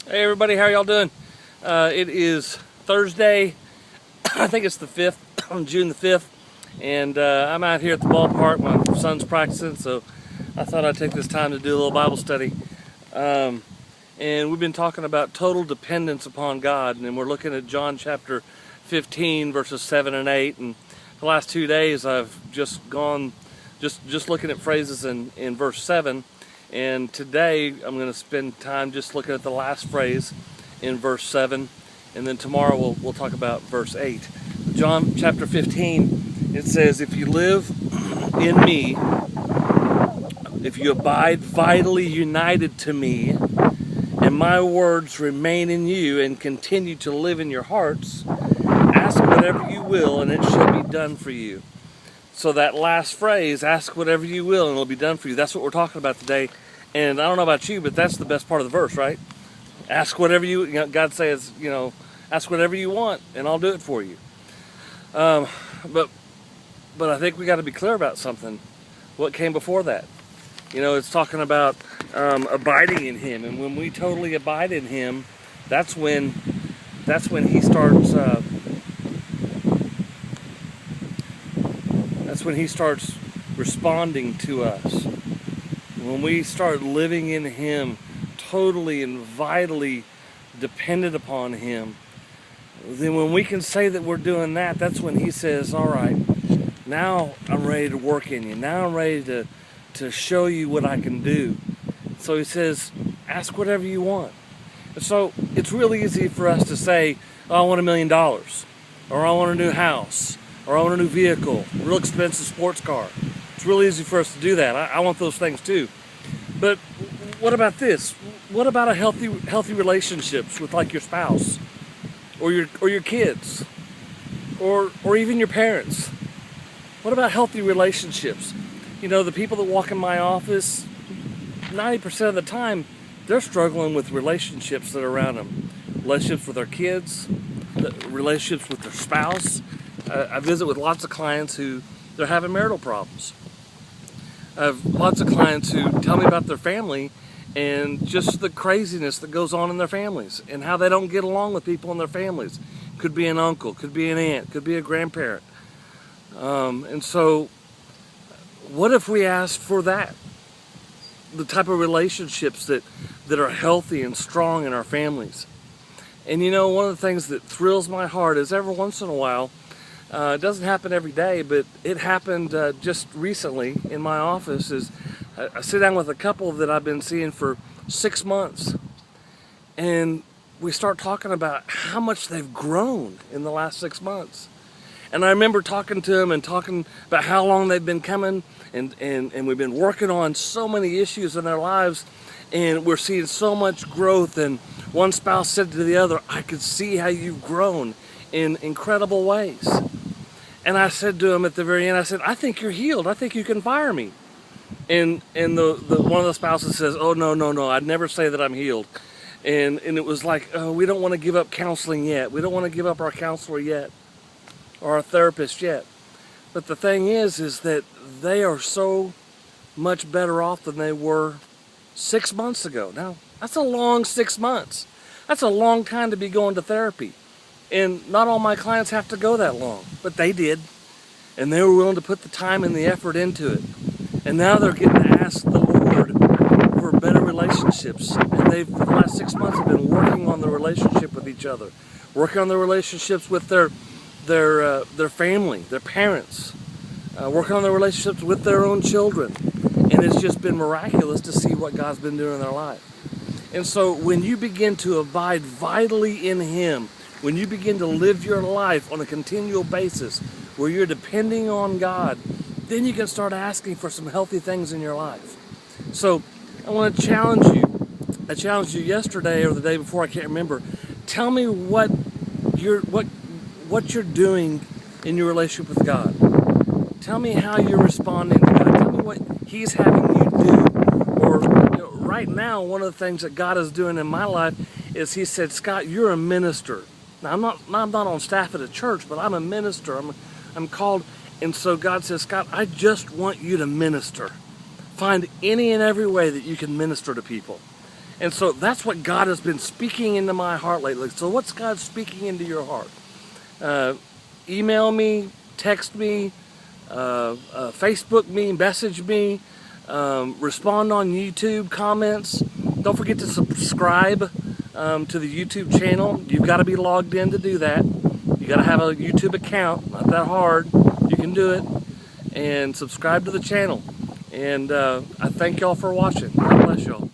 Hey everybody, how y'all doing? It is Thursday, I think it's the 5th, June the 5th, and I'm out here at the ballpark. My son's practicing, so I thought I'd take this time to do a little Bible study. And we've been talking about total dependence upon God, and we're looking at John chapter 15, verses 7 and 8, and the last 2 days I've just gone, just looking at phrases in verse 7. And today I'm going to spend time just looking at the last phrase in verse 7, and then tomorrow we'll talk about verse 8. John chapter 15, it says, "If you live in me, if you abide vitally united to me, and my words remain in you and continue to live in your hearts, ask whatever you will and it shall be done for you." So that last phrase, ask whatever you will and it'll be done for you, that's what we're talking about today. And I don't know about you, but that's the best part of the verse, right? Ask whatever God says, ask whatever you want and I'll do it for you. But I think we got to be clear about something. What came before that? It's talking about abiding in Him, and when we totally abide in Him, that's when He starts. That's when He starts responding to us. When we start living in Him, totally and vitally dependent upon Him, then when we can say that we're doing that, that's when He says, all right, now I'm ready to work in you. Now I'm ready to show you what I can do. So He says, ask whatever you want. And so it's really easy for us to say, oh, I want $1 million, or I want a new house, or I want a new vehicle, a real expensive sports car. It's really easy for us to do that. I want those things too. But what about this? What about a healthy relationships with like your spouse, or your kids, or even your parents? What about healthy relationships? The people that walk in my office, 90% of the time, they're struggling with relationships that are around them. Relationships with their kids, relationships with their spouse. I visit with lots of clients who they're having marital problems. I have lots of clients who tell me about their family and just the craziness that goes on in their families and how they don't get along with people in their families. Could be an uncle, could be an aunt, could be a grandparent. And so what if we asked for that? The type of relationships that are healthy and strong in our families. And one of the things that thrills my heart is every once in a while, it doesn't happen every day, but it happened just recently in my office. Is I sit down with a couple that I've been seeing for 6 months, and we start talking about how much they've grown in the last 6 months. And I remember talking to them and talking about how long they've been coming, and we've been working on so many issues in their lives, and we're seeing so much growth. And one spouse said to the other, "I could see how you've grown in incredible ways." And I said to him at the very end, I said, "I think you're healed. I think you can fire me." And the one of the spouses says, "Oh, no, I'd never say that I'm healed." And it was like, oh, we don't want to give up counseling yet. We don't want to give up our counselor yet, or our therapist yet. But the thing is that they are so much better off than they were 6 months ago. Now, that's a long 6 months. That's a long time to be going to therapy. And not all my clients have to go that long, but they did. And they were willing to put the time and the effort into it. And now they're getting to ask the Lord for better relationships. And they've, for the last 6 months, have been working on the relationship with each other, working on the relationships with their family, their parents, working on their relationships with their own children. And it's just been miraculous to see what God's been doing in their life. And so when you begin to abide vitally in Him, when you begin to live your life on a continual basis where you're depending on God, then you can start asking for some healthy things in your life. So I want to challenge you. I challenged you yesterday or the day before, I can't remember. Tell me what you're doing in your relationship with God. Tell me how you're responding to God. Tell me what He's having you do. Or right now, one of the things that God is doing in my life is He said, "Scott, you're a minister." Now, I'm not on staff at a church, but I'm a minister. I'm called. And so God says, "Scott, I just want you to minister. Find any and every way that you can minister to people." And so that's what God has been speaking into my heart lately. So what's God speaking into your heart? Email me, text me, Facebook me, message me, respond on YouTube comments. Don't forget to subscribe to the YouTube channel. You've got to be logged in to do that. You got to have a YouTube account. Not that hard. You can do it. And subscribe to the channel. And I thank y'all for watching. God bless y'all.